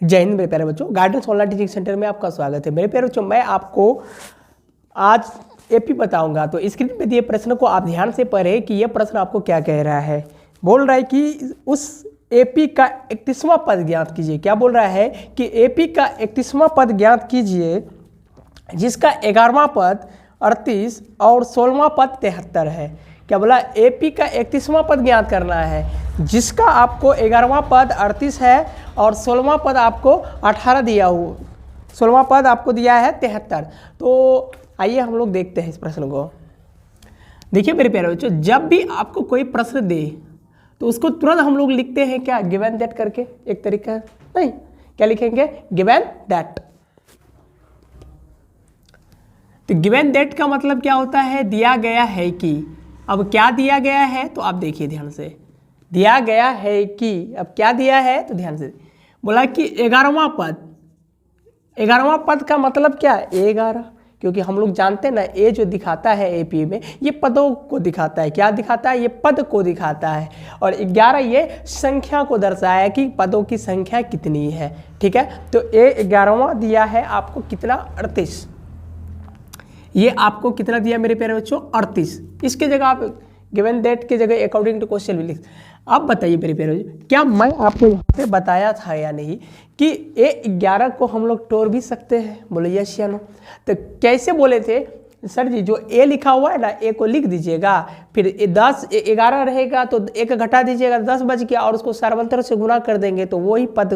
जय हिंद मेरे प्यारे बच्चों, गाइडेंस ऑनलाइन टीचिंग सेंटर में आपका स्वागत है। मेरे प्यारे बच्चों, मैं आपको आज एपी बताऊंगा। तो स्क्रीन पे दिए प्रश्न को आप ध्यान से पढ़ें कि यह प्रश्न आपको क्या कह रहा है। बोल रहा है कि उस एपी का 31वां पद ज्ञात कीजिए। क्या बोल रहा है कि एपी का 31वां पद ज्ञात कीजिए जिसका 11वां पद 38 और 16वां पद 73 है। क्या बोला? एपी का 31वां पद ज्ञात करना है जिसका आपको 11वां पद 38 है और 16वां पद आपको 18 दिया हुआ, 16वां पद आपको दिया है 73। तो आइए हम लोग देखते हैं इस प्रश्न को। देखिए मेरे प्यारे बच्चों, जब भी आपको कोई प्रश्न दे तो उसको तुरंत हम लोग लिखते हैं क्या? गिवन दैट करके। एक तरीका नहीं, क्या लिखेंगे? Given that. तो गिवन दैट का मतलब क्या होता है? दिया गया है कि। अब क्या दिया गया है तो आप देखिए ध्यान से। दिया गया है कि, अब क्या दिया है तो ध्यान से बोला कि 11वां पद। 11वां पद का मतलब क्या है? 11, क्योंकि हम लोग जानते हैं ना, ए जो दिखाता है एपी में ये पदों को दिखाता है। क्या दिखाता है? ये पद को दिखाता है। और 11 ये संख्या को दर्शाया कि पदों की संख्या कितनी है। ठीक है, तो ए 11वां दिया है आपको कितना? 38। ये आपको कितना दिया मेरे प्यारे बच्चों? 38। इसके जगह आप गिवन दैट की जगह अकॉर्डिंग टू क्वेश्चन भी लिख। अब बताइए मेरे प्यारे बच्चों, क्या मैं आपको यहाँ पे बताया था या नहीं कि ए 11 को हम लोग तोड़ भी सकते हैं? बोले यस या नो। तो कैसे बोले थे सर जी? जो ए लिखा हुआ है ना, ए को लिख दीजिएगा, फिर 10 11 रहेगा तो एक घटा दीजिएगा, 10 बच गया, और उसको सर्वंतर से गुना कर देंगे तो वही पद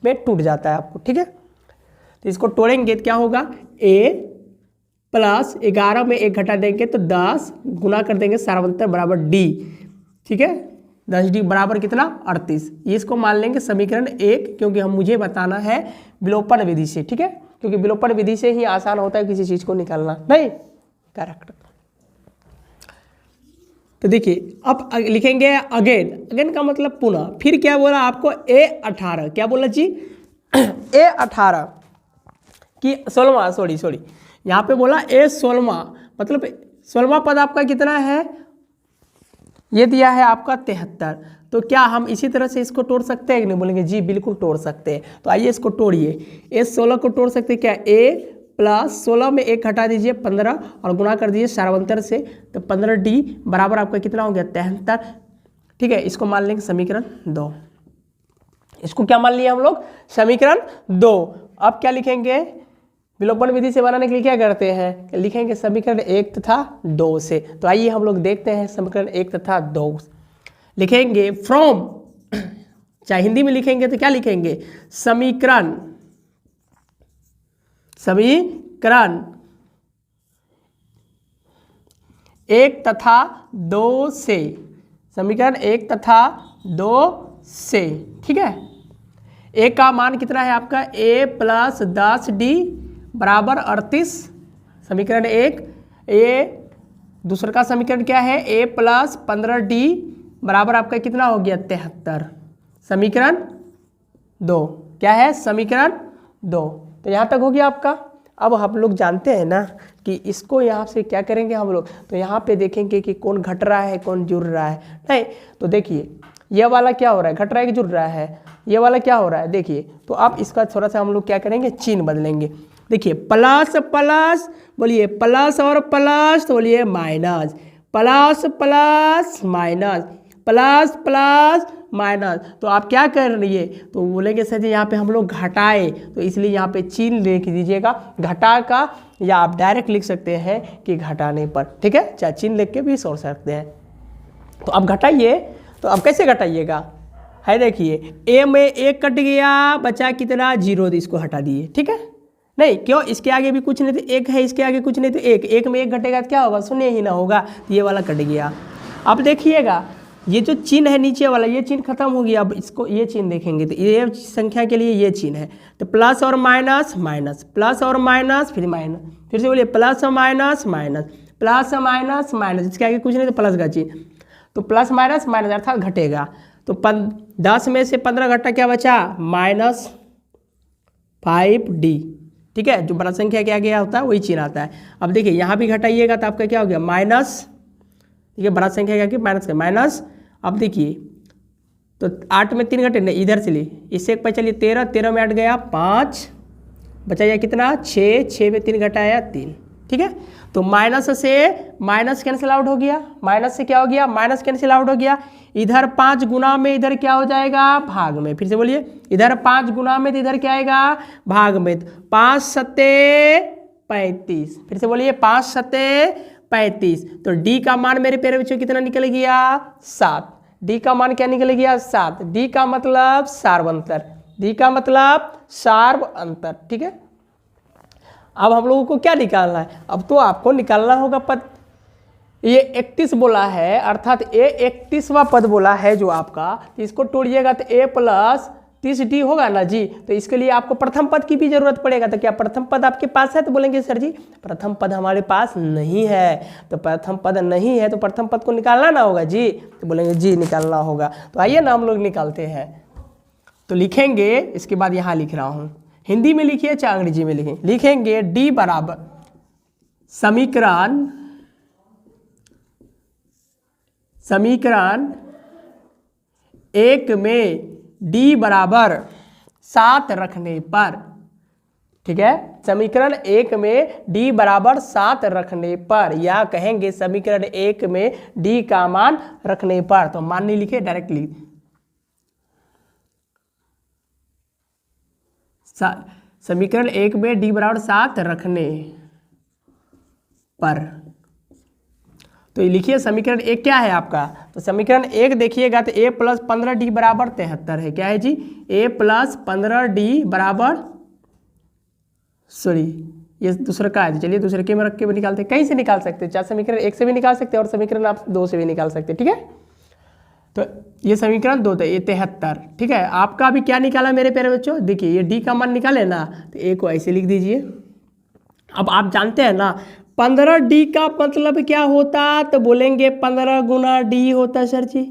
में टूट जाता है आपको। ठीक है, तो इसको तोड़ेंगे तो क्या होगा? ए प्लस 11 में एक घटा देंगे तो 10 गुना कर देंगे सर्वंतर बराबर डी। ठीक है, 10D बराबर कितना? 38। इसको मान लेंगे समीकरण 1, क्योंकि मुझे बताना है विलोपन विधि से। ठीक है, क्योंकि विलोपन विधि से ही आसान होता है किसी चीज को निकालना। नहीं करेक्ट। तो देखिए अब लिखेंगे अगेन। अगेन का मतलब पुनः। फिर क्या बोला आपको? A18। क्या बोला जी? A18 कि 16वां, सॉरी यहाँ पे बोला A16, मतलब 16वां पद आपका कितना है? ये दिया है आपका 73। तो क्या हम इसी तरह से इसको तोड़ सकते हैं कि नहीं? बोलेंगे जी बिल्कुल तोड़ सकते हैं। तो आइए इसको तोड़िए। A16 को तोड़ सकते हैं क्या? A प्लस 16 में एक हटा दीजिए 15 और गुना कर दीजिए सर्वंतर से, तो 15D बराबर आपका कितना हो गया? 73। ठीक है, इसको मान लेंगे समीकरण 2। इसको क्या मान लिया हम लोग? समीकरण 2। अब क्या लिखेंगे? विलोपन विधि से बनाने के लिए क्या करते हैं? लिखेंगे समीकरण 1 तथा 2 से। तो आइए हम लोग देखते हैं समीकरण 1 तथा 2 लिखेंगे फ्रॉम। चाहे हिंदी में लिखेंगे तो क्या लिखेंगे? समीकरण 1 तथा 2 से। समीकरण 1 तथा 2 से। ठीक है, ए का मान कितना है आपका? ए प्लस 10D बराबर 38। समीकरण 1। ए दूसरा का समीकरण क्या है? ए प्लस 15D बराबर आपका कितना हो गया? 73। समीकरण 2 क्या है? समीकरण 2। तो यहाँ तक हो गया आपका। अब हम लोग जानते हैं ना कि इसको यहाँ से क्या करेंगे हम लोग? तो यहाँ पे देखेंगे कि कौन घट रहा है कौन जुड़ रहा है। नहीं तो देखिए ये वाला क्या हो रहा है? घट रहा है कि जुड़ रहा है? ये वाला क्या हो रहा है? देखिए, तो अब इसका थोड़ा सा हम लोग क्या करेंगे? चिन्ह बदलेंगे। देखिए प्लस प्लस, बोलिए प्लस, और प्लस तो बोलिए minus, plus plus minus, plus plus minus. तो आप क्या कर रही है? तो बोलेंगे सर जी यहाँ पे हम लोग घटाए, तो इसलिए यहाँ पे चिन्ह लिख दीजिएगा घटा का, या आप डायरेक्ट लिख सकते हैं कि घटाने पर। ठीक है, चाहे चिन्ह लिख के भी सोच सकते हैं। तो अब घटाइए, तो अब कैसे घटाइएगा? है देखिए, ए में एक कट गया, बचा कितना? 0। इसको हटा दिए। ठीक है, नहीं क्यों? इसके आगे भी कुछ नहीं तो एक है, इसके आगे कुछ नहीं तो एक में एक घटेगा तो क्या होगा? 0 ही ना होगा। तो ये वाला कट गया। अब देखिएगा ये जो चिन्ह है नीचे वाला, ये चिन्ह खत्म हो गया। अब इसको ये चिन्ह देखेंगे तो ये संख्या के लिए ये चिन्ह है। तो प्लस और माइनस, माइनस प्लस और माइनस, फिर माइनस, फिर से बोलिए plus minus minus, plus minus minus, इसके आगे कुछ नहीं तो प्लस का चिन्ह। तो प्लस माइनस माइनस अर्थात घटेगा। तो 10 में से 15 घटा, क्या बचा? -5D। ठीक है, जो बड़ा संख्या क्या गया होता है वही चिन्ह आता है। अब देखिए यहाँ भी घटाइएगा तो आपका क्या हो गया? माइनस। ठीक है, बड़ा संख्या क्या कि माइनस का माइनस। अब देखिए तो तो 8 में 3 घटे नहीं, इधर से लिए इससे एक पे चलिए 13, 13 में 8 गया 5, बचा या कितना 6, 6 में 3 घटाया 3। ठीक है, तो माइनस से माइनस कैंसिल आउट हो गया, माइनस से क्या हो गया, माइनस कैंसिल आउट हो गया। इधर 5 गुना में इधर क्या हो जाएगा, भाग में। फिर से बोलिए, इधर 5 गुना में तो इधर क्या आएगा, भाग में। 5 सत्ते 35, फिर से बोलिए 5 सत्ते 35। तो डी का मान मेरे प्यारे बच्चों कितना निकल गया, 7। डी का मान क्या निकल गया, 7। डी का मतलब सार्व अंतर, डी का मतलब सार्व अंतर। ठीक है, अब हम लोगों को क्या निकालना है, अब तो आपको निकालना होगा पद। ये 31 बोला है, अर्थात ए 31वां पद बोला है जो आपका, इसको तोड़िएगा तो a प्लस 30d होगा ना जी। तो इसके लिए आपको प्रथम पद की भी जरूरत पड़ेगा। तो क्या प्रथम पद आपके पास है, तो बोलेंगे सर जी प्रथम पद हमारे पास नहीं है। तो प्रथम पद नहीं है तो प्रथम पद को निकालना ना होगा जी। तो बोलेंगे जी निकालना होगा। तो आइए ना हम लोग निकालते हैं। तो लिखेंगे, इसके बाद यहाँ लिख रहा हूँ, हिंदी में लिखिए चाहे अंग्रेजी में लिखें। लिखेंगे d बराबर समीकरण 1 में d बराबर 7 रखने पर, ठीक है, समीकरण 1 में d बराबर 7 रखने पर, या कहेंगे समीकरण 1 में d का मान रखने पर। तो मान नहीं लिखे, डायरेक्टली समीकरण 1 में d बराबर 7 रखने पर। तो ये लिखिए समीकरण 1 क्या है आपका, तो समीकरण 1 देखिएगा तो a प्लस 15d बराबर 73 है। क्या है जी, a प्लस 15d बराबर, सॉरी ये दूसरा का है, चलिए दूसरे के में रख के भी निकालते हैं। कहीं से निकाल सकते हैं, चाहे समीकरण 1 से भी निकाल सकते हैं और समीकरण आप 2 से भी निकाल सकते हैं। ठीक है, तो ये समीकरण 2 ये 73। ठीक है, आपका अभी क्या निकाला मेरे प्यारे बच्चों, देखिए ये d का मान निकाले ना, तो a को ऐसे लिख दीजिए। अब आप जानते हैं ना 15d का मतलब क्या होता, तो बोलेंगे 15 गुना d होता सर जी।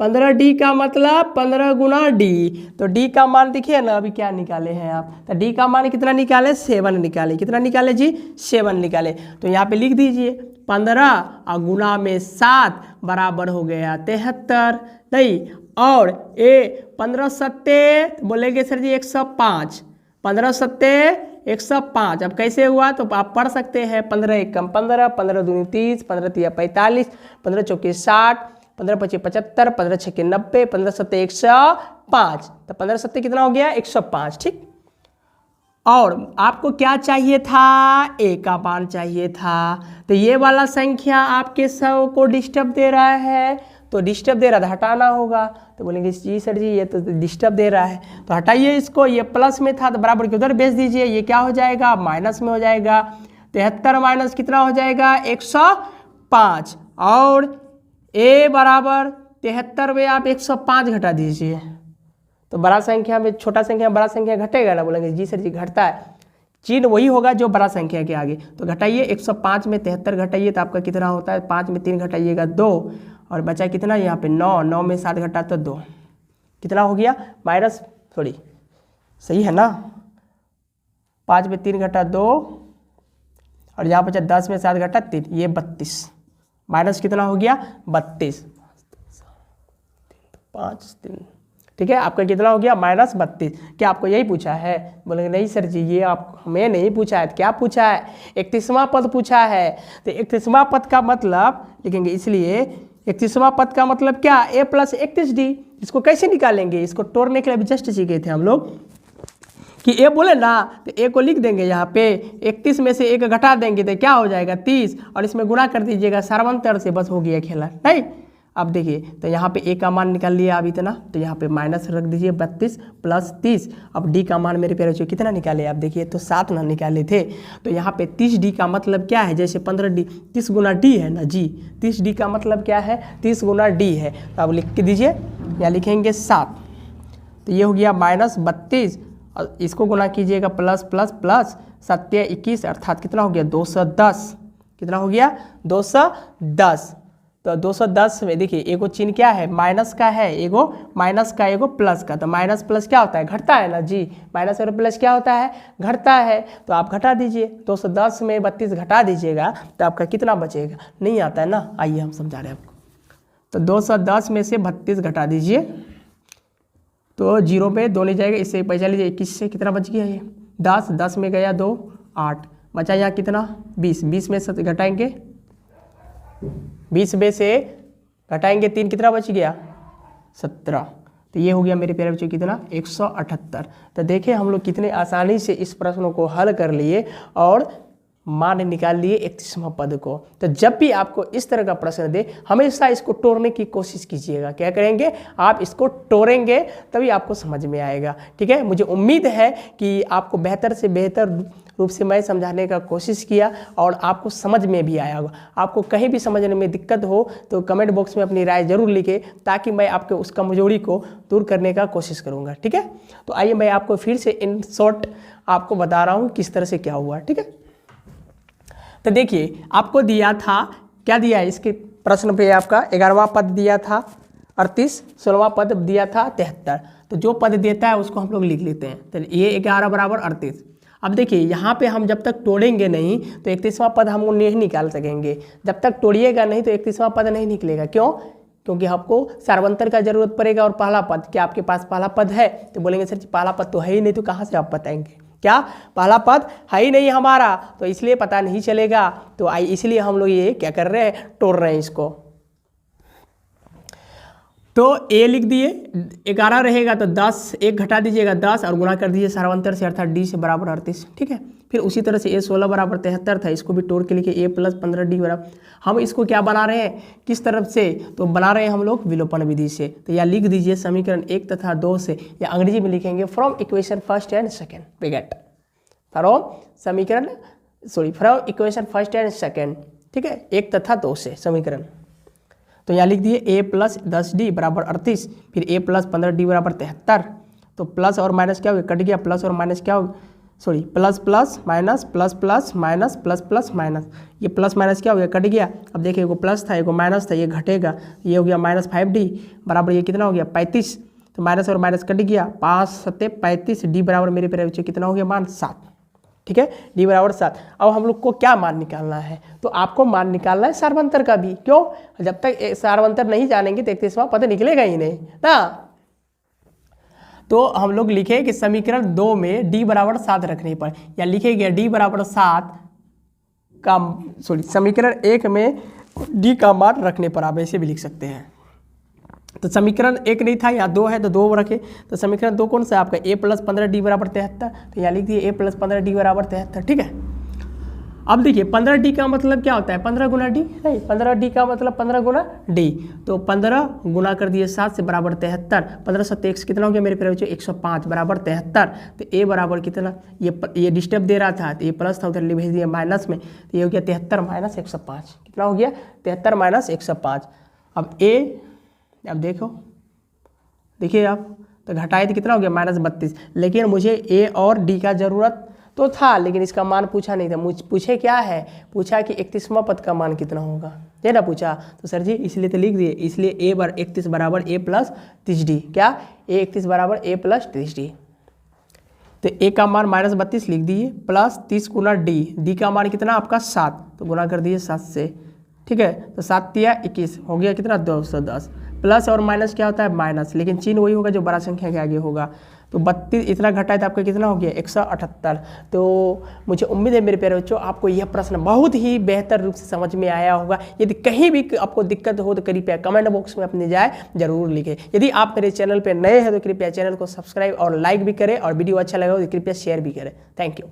15d का मतलब 15 गुना d। तो d का मान देखिए ना, अभी क्या निकाले हैं आप, तो d का मान कितना निकाले, 7 निकाले। कितना निकाले जी, 7 निकाले। तो यहाँ पे लिख दीजिए 15 और गुना में 7 बराबर हो गया 73, नहीं, और a 15 सत्ते बोलेंगे सर जी 105, 15 सत्ते 105। अब कैसे हुआ, तो आप पढ़ सकते हैं 15 एकम 15, 15 दूनी 30, 15 तिया 45, 15 चौके 60, 15 पचे 75, 15 छक्के 90, 15 सत्ते 105। तो 15 सत्ते कितना हो गया, 105। ठीक, और आपको क्या चाहिए था, a का मान चाहिए था। तो ये वाला संख्या आपके 100 को डिस्टर्ब दे रहा है, तो डिस्टर्ब दे रहा था, हटाना होगा। तो बोलेंगे जी सर जी ये तो डिस्टर्ब दे रहा है, तो हटाइए इसको। ये प्लस में था तो बराबर के उधर भेज दीजिए, ये क्या हो जाएगा, माइनस में हो जाएगा। 73 माइनस कितना हो जाएगा, 105, और a बराबर 73 में आप 105 घटा दीजिए। तो बड़ा संख्या में छोटा संख्या बड़ा संख्या घटेगा ना, बोलेंगे जी सर जी घटता है, चिन्ह वही होगा जो बड़ा संख्या के आगे। तो घटाइए 105 में 73 घटाइए तो आपका कितना होता है, 5 में 3 घटाइएगा 2, और बचा कितना यहाँ पे 9, 9 में 7 घटा तो 2, कितना हो गया माइनस, सॉरी सही है ना, 5 में 3 घटा 2, और यहाँ बचा 10 में 7 घटा 3, ये 32, माइनस कितना हो गया 32, 5 3। ठीक है, आपका कितना हो गया माइनस 32। क्या आपको यही पूछा है, बोलेंगे नहीं सर जी ये आप हमें नहीं पूछा है। तो क्या पूछा है, 31वां पद पूछा है। तो 31वां पद का मतलब लिखेंगे, इसलिए 31वां पद का मतलब क्या, a प्लस 31d। इसको कैसे निकालेंगे, इसको तोड़ने के लिए अभी जस्ट सीखे थे हम लोग कि a बोले ना, तो a को लिख देंगे यहाँ पे, 31 में से 1 घटा देंगे तो क्या हो जाएगा 30, और इसमें गुणा कर दीजिएगा सर्वांतर से, बस हो गया खेला। नहीं, अब देखिए तो यहाँ पे a का मान निकाल लिया अब इतना, तो यहाँ पे माइनस रख दीजिए 32 प्लस 30। अब d का मान मेरे प्यारे बच्चों कितना निकाले आप, देखिए तो 7 ना निकाले थे। तो यहाँ पे 30d का मतलब क्या है, जैसे 15d 30 गुना d है ना जी, 30d का मतलब क्या है, 30 गुना d है। तो अब लिख के दीजिए, या लिखेंगे 7, तो ये हो गया माइनस 32, और इसको गुना कीजिएगा प्लस प्लस प्लस 7 21, अर्थात कितना हो गया 210। कितना हो गया 210। तो 210 में देखिए एगो चिन्ह क्या है, माइनस का है, एगो माइनस का, एगो प्लस का। तो माइनस प्लस क्या होता है, घटता है ना जी, माइनस और प्लस क्या होता है, घटता है। तो आप घटा दीजिए, 210 में 32 घटा दीजिएगा तो आपका कितना बचेगा, नहीं आता है ना, आइए हम समझा रहे हैं आपको। तो 210 में से 32 घटा दीजिए, तो 0 पे 2 ले जाएगा, इससे पैसा लीजिए 21 से कितना बच गया ये 10, 10 में गया 2 8 बचा यहाँ कितना 20, 20 में से घटाएंगे 20 में से घटाएंगे 3 कितना बच गया 17। तो ये हो गया मेरे प्यारे बच्चों कितना 178। तो देखिए हम लोग कितने आसानी से इस प्रश्नों को हल कर लिए और मान निकाल लिए 31वां पद को। तो जब भी आपको इस तरह का प्रश्न दे हमेशा इसको तोड़ने की कोशिश कीजिएगा। क्या करेंगे आप इसको तोड़ेंगे तभी आपको समझ में आएगा। ठीक है, मुझे उम्मीद है कि आपको बेहतर से बेहतर रूप से मैं समझाने का कोशिश किया और आपको समझ में भी आया होगा। आपको कहीं भी समझने में दिक्कत हो तो कमेंट बॉक्स में अपनी राय जरूर लिखें ताकि मैं आपके उस कमजोरी को दूर करने का कोशिश करूँगा। ठीक है, तो आइए मैं आपको फिर से इन शॉर्ट आपको बता रहा हूँ किस तरह से क्या हुआ। ठीक है, तो देखिए आपको दिया था क्या दिया है इसके प्रश्न पे आपका 11वां पद दिया था 38, 16वां पद दिया था 73। तो जो पद देता है उसको हम लोग लिख लेते हैं। तो ये 11 बराबर 38। अब देखिए यहाँ पे हम जब तक तोड़ेंगे नहीं तो 31वां पद हम नहीं निकाल सकेंगे। जब तक तोड़िएगा नहीं तो 31वां पद नहीं निकलेगा। क्यों? क्योंकि आपको सार्वंतर का जरूरत पड़ेगा। और पहला पद, क्या आपके पास पहला पद है? तो बोलेंगे सर पहला पद तो है ही नहीं, तो कहाँ से आप बताएंगे? क्या पहला पद है ही नहीं हमारा, तो इसलिए पता नहीं चलेगा। तो इसलिए हम लोग ये क्या कर रहे हैं, तोड़ रहे हैं इसको। तो ए लिख दिए, 11 रहेगा तो 10, 1 घटा दीजिएगा 10 और गुणा कर दीजिए सार्वंतर से, अर्थात डी से बराबर 38। ठीक है, फिर उसी तरह से ए 16 बराबर 73 था, इसको भी तोड़ के लिखे ए प्लस 15 डी बराबर। हम इसको क्या बना रहे हैं, किस तरफ से? तो बना रहे हैं हम लोग विलोपन विधि से। तो या लिख दीजिए समीकरण 1 तथा 2 से, या अंग्रेजी में लिखेंगे from equation first and second we get from equation first and second. ठीक है, 1 तथा 2 से समीकरण। तो यहाँ लिख दिए a प्लस 10d बराबर 38, फिर a प्लस 15d बराबर 73। तो प्लस और माइनस क्या हो गया, कट गया। प्लस और माइनस क्या हो, plus plus minus plus plus minus plus plus minus, ये प्लस माइनस क्या हो गया, कट गया। अब देखिए एगो प्लस था एगो माइनस था, ये घटेगा, ये हो गया माइनस 5d बराबर ये कितना हो गया 35। तो माइनस और माइनस कट गया, 5 7 35, d बराबर मेरे प्यारे बच्चे कितना हो गया, मान 7। ठीक है, डी बराबर 7। अब हम लोग को क्या मान निकालना है, तो आपको मान निकालना है सार्वंतर का भी। क्यों? जब तक सार्वंतर नहीं जानेंगे तो 31वां पद निकलेगा ही नहीं ना। तो हम लोग लिखे कि समीकरण 2 में डी बराबर 7 रखने पर, या लिखे गया डी बराबर 7 का समीकरण 1 में डी का मान रखने पर, आप ऐसे भी लिख सकते हैं। तो समीकरण 1 नहीं था, यहाँ 2 है तो 2 रखे। तो समीकरण 2 कौन सा है आपका, a प्लस 15d बराबर 73। तो यहाँ लिख दिए a प्लस 15d बराबर 73। ठीक है, अब देखिए 15d का मतलब क्या होता है, 15 गुना डी नहीं, 15d का मतलब 15 गुना डी। तो 15 गुना कर दिए 7 से बराबर 73। 15 7 1 कितना हो गया मेरे प्यारे बच्चों, 105 बराबर 73। तो a बराबर कितना, ये डिस्टर्ब दे रहा था तो ये प्लस था, उधर भेज दिया माइनस में। तो ये हो गया 73 माइनस 105। कितना हो गया, 73 माइनस 105। अब देखिए आप, तो घटाए तो कितना हो गया माइनस 32। लेकिन मुझे ए और डी का ज़रूरत तो था, लेकिन इसका मान पूछा नहीं था। पूछे क्या है, पूछा कि 31वां पद का मान कितना होगा, ये ना पूछा। तो सर जी इसलिए तो लिख दिए, इसलिए ए 31 बराबर ए प्लस 30d। क्या, ए 31 बराबर ए प्लस 30d। तो ए का मान माइनस 32 लिख दिए, प्लस 30 गुना डी का मान कितना आपका 7। तो गुना कर दिए 7 से। ठीक है, तो 7 तिया 21 हो गया कितना 210। प्लस और माइनस क्या होता है, माइनस, लेकिन चिन्ह वही होगा जो बड़ा संख्या के आगे होगा। तो 32 इतना घटाए तो आपका कितना हो गया 178। तो मुझे उम्मीद है मेरे प्यारे बच्चों आपको यह प्रश्न बहुत ही बेहतर रूप से समझ में आया होगा। यदि कहीं भी आपको दिक्कत हो तो कृपया कमेंट बॉक्स में अपनी राय जरूर लिखें। यदि आप मेरे चैनल पर नए हैं तो कृपया चैनल को सब्सक्राइब और लाइक भी करें, और वीडियो अच्छा लगा हो तो कृपया शेयर भी करें। Thank you.